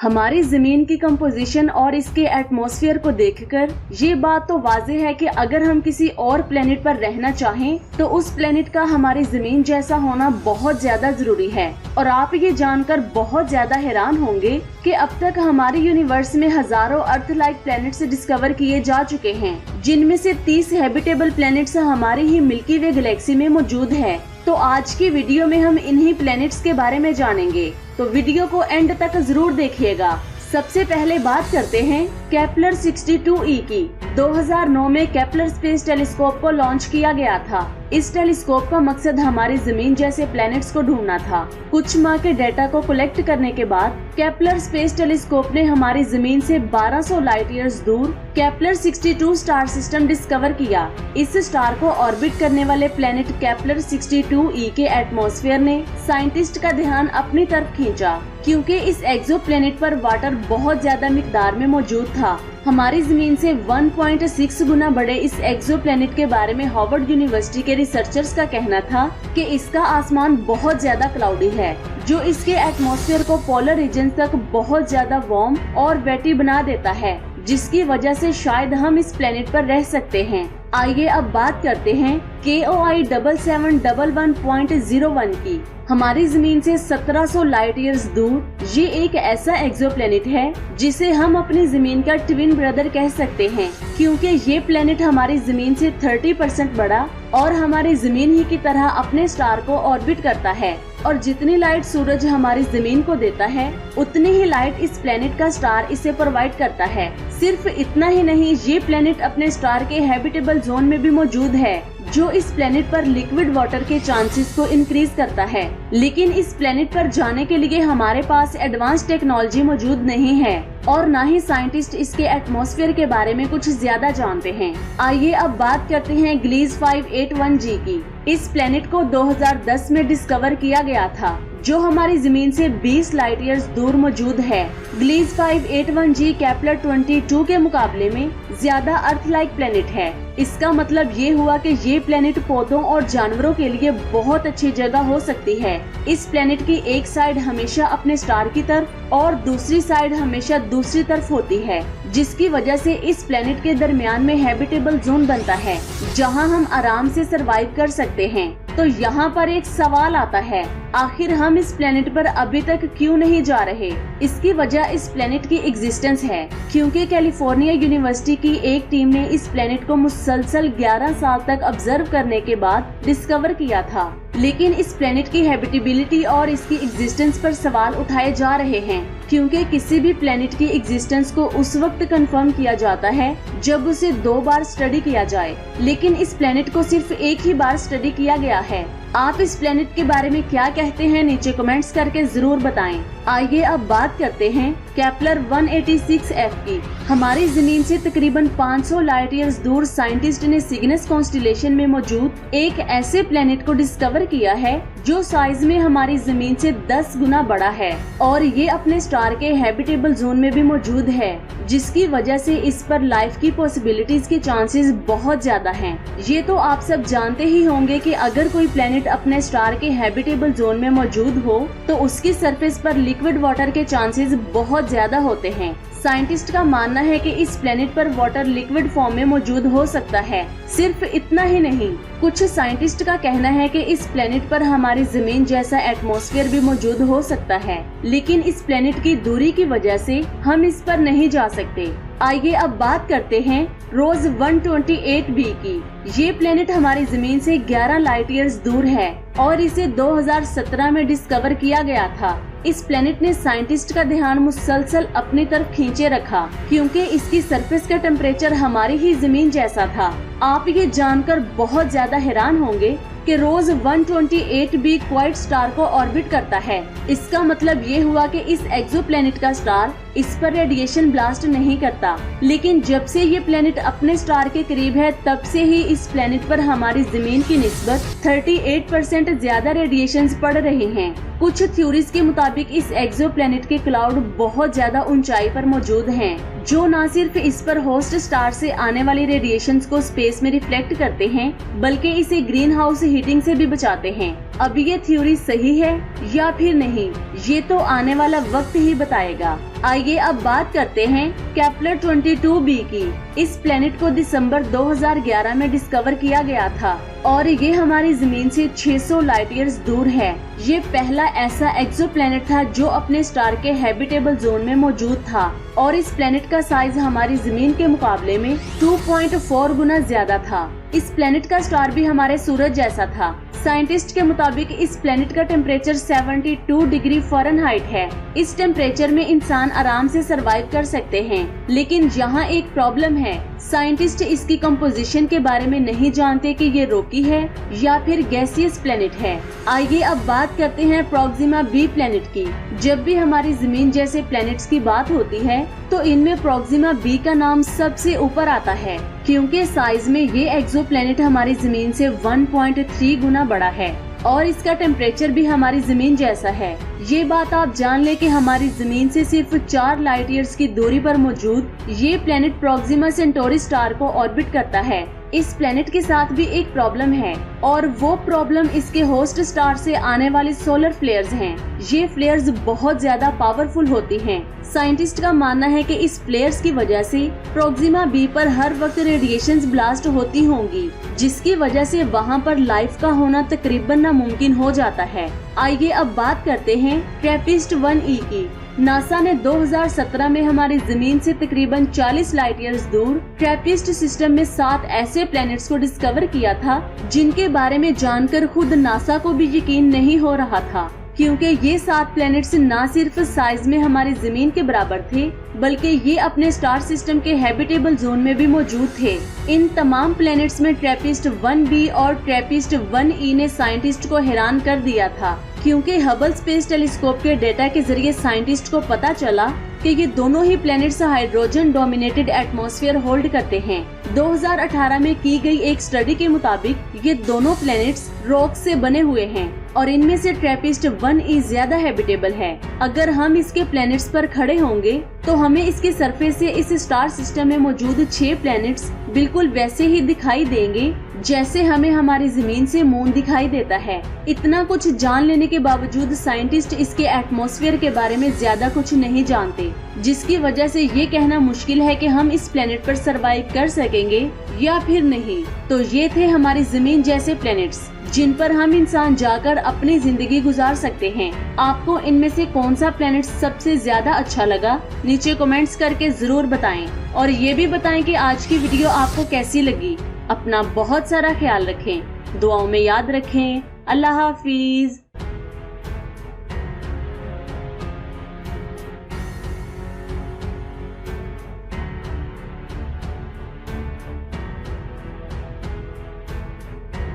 हमारी जमीन की कंपोजिशन और इसके एटमॉस्फेयर को देखकर ये बात तो वाज़ेह है कि अगर हम किसी और प्लेनेट पर रहना चाहें तो उस प्लेनेट का हमारी जमीन जैसा होना बहुत ज्यादा जरूरी है। और आप ये जानकर बहुत ज्यादा हैरान होंगे कि अब तक हमारे यूनिवर्स में हजारों अर्थ लाइक प्लैनेट्स डिस्कवर किए जा चुके हैं, जिनमें से 30 हैबिटेबल प्लैनेट्स हमारी ही मिल्की वे गैलेक्सी में मौजूद है। तो आज की वीडियो में हम इन्हीं प्लैनेट्स के बारे में जानेंगे, तो वीडियो को एंड तक जरूर देखिएगा। सबसे पहले बात करते हैं केपलर 62e की। 2009 में केपलर स्पेस टेलीस्कोप को लॉन्च किया गया था। इस टेलीस्कोप का मकसद हमारी जमीन जैसे प्लैनेट्स को ढूंढना था। कुछ माह के डेटा को कलेक्ट करने के बाद केपलर स्पेस टेलीस्कोप ने हमारी जमीन से 1200 लाइट ईयर्स दूर केपलर 62 स्टार सिस्टम डिस्कवर किया। इस स्टार को ऑर्बिट करने वाले प्लैनेट केपलर 62e के एटमॉस्फेयर ने साइंटिस्ट का ध्यान अपनी तरफ खींचा, क्योंकि इस एक्सोप्लैनेट पर वाटर बहुत ज्यादा मिकदार में मौजूद था। हमारी जमीन से 1.6 गुना बड़े इस एक्सोप्लैनेट के बारे में हार्वर्ड यूनिवर्सिटी के रिसर्चर्स का कहना था कि इसका आसमान बहुत ज्यादा क्लाउडी है, जो इसके एटमॉस्फेयर को पोलर रीजन तक बहुत ज्यादा वार्म और वेटी बना देता है, जिसकी वजह से शायद हम इस प्लेनेट पर रह सकते हैं। आइए अब बात करते हैं KOI 7711.01 की। हमारी जमीन से 1700 लाइट ईयर्स दूर ये एक ऐसा एक्सोप्लैनेट है जिसे हम अपनी जमीन का ट्विन ब्रदर कह सकते हैं, क्योंकि ये प्लेनेट हमारी जमीन से 30% बड़ा और हमारी जमीन ही की तरह अपने स्टार को ऑर्बिट करता है। और जितनी लाइट सूरज हमारी जमीन को देता है, उतनी ही लाइट इस प्लेनेट का स्टार इसे प्रोवाइड करता है। सिर्फ इतना ही नहीं, ये प्लेनेट अपने स्टार के हैबिटेबल जोन में भी मौजूद है, जो इस प्लेनेट पर लिक्विड वाटर के चांसेस को इंक्रीज करता है। लेकिन इस प्लेनेट पर जाने के लिए हमारे पास एडवांस टेक्नोलॉजी मौजूद नहीं है और न ही साइंटिस्ट इसके एटमॉस्फेयर के बारे में कुछ ज्यादा जानते हैं। आइए अब बात करते हैं ग्लीज 581g की। इस प्लेनेट को 2010 में डिस्कवर किया गया था, जो हमारी जमीन से 20 लाइट ईयर्स दूर मौजूद है। ग्लीज 581g केपलर 22 के मुकाबले में ज्यादा अर्थ लाइक प्लेनेट है। इसका मतलब ये हुआ कि ये प्लेनेट पौधों और जानवरों के लिए बहुत अच्छी जगह हो सकती है। इस प्लेनेट की एक साइड हमेशा अपने स्टार की तरफ और दूसरी साइड हमेशा दूसरी तरफ होती है, जिसकी वजह से इस प्लेनेट के दरमियान में हैबिटेबल जोन बनता है, जहां हम आराम से सरवाइव कर सकते हैं। तो यहाँ पर एक सवाल आता है, आखिर हम इस प्लेनेट पर अभी तक क्यों नहीं जा रहे? इसकी वजह इस प्लेनेट की एग्जिस्टेंस है, क्योंकि कैलिफोर्निया यूनिवर्सिटी की एक टीम ने इस प्लेनेट को मुसलसल 11 साल तक ऑब्जर्व करने के बाद डिस्कवर किया था। लेकिन इस प्लेनेट की हैबिटेबिलिटी और इसकी एग्जिस्टेंस पर सवाल उठाए जा रहे हैं, क्योंकि किसी भी प्लेनेट की एग्जिस्टेंस को उस वक्त कंफर्म किया जाता है जब उसे 2 बार स्टडी किया जाए, लेकिन इस प्लेनेट को सिर्फ एक ही बार स्टडी किया गया है। आप इस प्लेनेट के बारे में क्या कहते हैं, नीचे कमेंट्स करके जरूर बताएं। आइए अब बात करते हैं केपलर 186f की। हमारी जमीन से तकरीबन 500 लाइट ईयर्स दूर साइंटिस्ट ने सिग्नस कॉन्स्टेलेशन में मौजूद एक ऐसे प्लेनेट को डिस्कवर किया है जो साइज में हमारी जमीन से 10 गुना बड़ा है और ये अपने स्टार के हैबिटेबल जोन में भी मौजूद है, जिसकी वजह से इस पर लाइफ की पॉसिबिलिटीज के चांसेस बहुत ज्यादा हैं। ये तो आप सब जानते ही होंगे कि अगर कोई प्लेनेट अपने स्टार के हैबिटेबल जोन में मौजूद हो तो उसकी सरफेस पर लिक्विड वाटर के चांसेस बहुत ज्यादा होते हैं। साइंटिस्ट का मानना है कि इस प्लेनेट पर वाटर लिक्विड फॉर्म में मौजूद हो सकता है। सिर्फ इतना ही नहीं, कुछ साइंटिस्ट का कहना है कि इस प्लेनेट पर हमारी जमीन जैसा एटमॉस्फेयर भी मौजूद हो सकता है, लेकिन इस प्लेनेट की दूरी की वजह से हम इस पर नहीं जा सकते। आइए अब बात करते हैं रोज 128b की। ये प्लेनेट हमारी जमीन से 11 लाइट ईयर्स दूर है और इसे 2017 में डिस्कवर किया गया था। इस प्लेनेट ने साइंटिस्ट का ध्यान मुसलसल अपनी तरफ खींचे रखा, क्योंकि इसकी सरफेस का टेम्परेचर हमारी ही जमीन जैसा था। आप ये जानकर बहुत ज्यादा हैरान होंगे कि रोज 128b क्वाइट स्टार को ऑर्बिट करता है। इसका मतलब ये हुआ कि इस एक्सोप्लैनेट का स्टार इस पर रेडिएशन ब्लास्ट नहीं करता, लेकिन जब से ये प्लेनेट अपने स्टार के करीब है तब से ही इस प्लेनेट पर हमारी जमीन की निस्बत 38% ज्यादा रेडिएशन पड़ रहे हैं। कुछ थ्योरीज के मुताबिक इस एक्सोप्लैनेट के क्लाउड बहुत ज्यादा ऊंचाई पर मौजूद हैं, जो न सिर्फ इस पर होस्ट स्टार से आने वाली रेडिएशन को स्पेस में रिफ्लेक्ट करते हैं, बल्कि इसे ग्रीन हाउस हीटिंग से भी बचाते हैं। अब ये थ्योरी सही है या फिर नहीं, ये तो आने वाला वक्त ही बताएगा। आइए अब बात करते हैं केपलर 22b की। इस प्लेनेट को दिसंबर 2011 में डिस्कवर किया गया था और ये हमारी जमीन से 600 लाइट ईयर्स दूर है। ये पहला ऐसा एक्सोप्लैनेट था जो अपने स्टार के हैबिटेबल जोन में मौजूद था और इस प्लेनेट का साइज हमारी जमीन के मुकाबले में 2.4 गुना ज्यादा था। इस प्लेनेट का स्टार भी हमारे सूरज जैसा था। साइंटिस्ट के मुताबिक इस प्लेनेट का टेम्परेचर 72 डिग्री फ़ारेनहाइट है। इस टेम्परेचर में इंसान आराम से सरवाइव कर सकते हैं, लेकिन यहाँ एक प्रॉब्लम है। साइंटिस्ट इसकी कंपोजिशन के बारे में नहीं जानते कि ये रॉकी है या फिर गैसियस प्लेनेट है। आइए अब बात करते हैं प्रोक्सिमा बी प्लेनेट की। जब भी हमारी जमीन जैसे प्लेनेट्स की बात होती है तो इनमें प्रोक्सिमा बी का नाम सबसे ऊपर आता है, क्योंकि साइज में ये एक्सोप्लैनेट हमारी जमीन से 1.3 गुना बड़ा है और इसका टेम्परेचर भी हमारी जमीन जैसा है। ये बात आप जान ले कि हमारी जमीन से सिर्फ 4 लाइट ईयर्स की दूरी पर मौजूद ये प्लेनेट प्रोक्सिमा सेंटोरी स्टार को ऑर्बिट करता है। इस प्लेनेट के साथ भी एक प्रॉब्लम है और वो प्रॉब्लम इसके होस्ट स्टार से आने वाले सोलर फ्लेयर्स हैं। ये फ्लेयर्स बहुत ज्यादा पावरफुल होती हैं। साइंटिस्ट का मानना है कि इस फ्लेयर्स की वजह से प्रोक्सिमा बी पर हर वक्त रेडिएशंस ब्लास्ट होती होंगी, जिसकी वजह से वहाँ पर लाइफ का होना तकरीबन नामुमकिन हो जाता है। आइए अब बात करते हैं ट्रैपिस्ट 1e की। नासा ने 2017 में हमारी जमीन से तकरीबन 40 लाइट ईयर्स दूर ट्रैपिस्ट सिस्टम में 7 ऐसे प्लैनेट्स को डिस्कवर किया था जिनके बारे में जानकर खुद नासा को भी यकीन नहीं हो रहा था, क्योंकि ये 7 प्लैनेट्स ना सिर्फ साइज में हमारी जमीन के बराबर थे, बल्कि ये अपने स्टार सिस्टम के हैबिटेबल जोन में भी मौजूद थे। इन तमाम प्लैनेट्स में ट्रैपिस्ट 1b और ट्रैपिस्ट 1e ने साइंटिस्ट को हैरान कर दिया था, क्योंकि हबल स्पेस टेलीस्कोप के डेटा के जरिए साइंटिस्ट को पता चला कि ये दोनों ही planets hydrogen dominated atmosphere hold करते हैं। 2018 में की गई एक स्टडी के मुताबिक ये दोनों प्लैनेट्स रॉक से बने हुए हैं और इनमें से ट्रैपिस्ट 1e ज्यादा हैबिटेबल है। अगर हम इसके प्लैनेट्स पर खड़े होंगे तो हमें इसके सरफेस से इस स्टार सिस्टम में मौजूद 6 प्लैनेट्स बिल्कुल वैसे ही दिखाई देंगे जैसे हमें हमारी जमीन से मून दिखाई देता है। इतना कुछ जान लेने के बावजूद साइंटिस्ट इसके एटमॉस्फेयर के बारे में ज्यादा कुछ नहीं जानते, जिसकी वजह से ये कहना मुश्किल है कि हम इस प्लेनेट पर सरवाइव कर सकेंगे या फिर नहीं। तो ये थे हमारी जमीन जैसे प्लैनेट्स जिन पर हम इंसान जाकर अपनी जिंदगी गुजार सकते हैं। आपको इनमें से कौन सा प्लैनेट सबसे ज्यादा अच्छा लगा, नीचे कमेंट्स करके जरूर बताएं और ये भी बताएं कि आज की वीडियो आपको कैसी लगी। अपना बहुत सारा ख्याल रखें, दुआओं में याद रखें। अल्लाह हाफिज।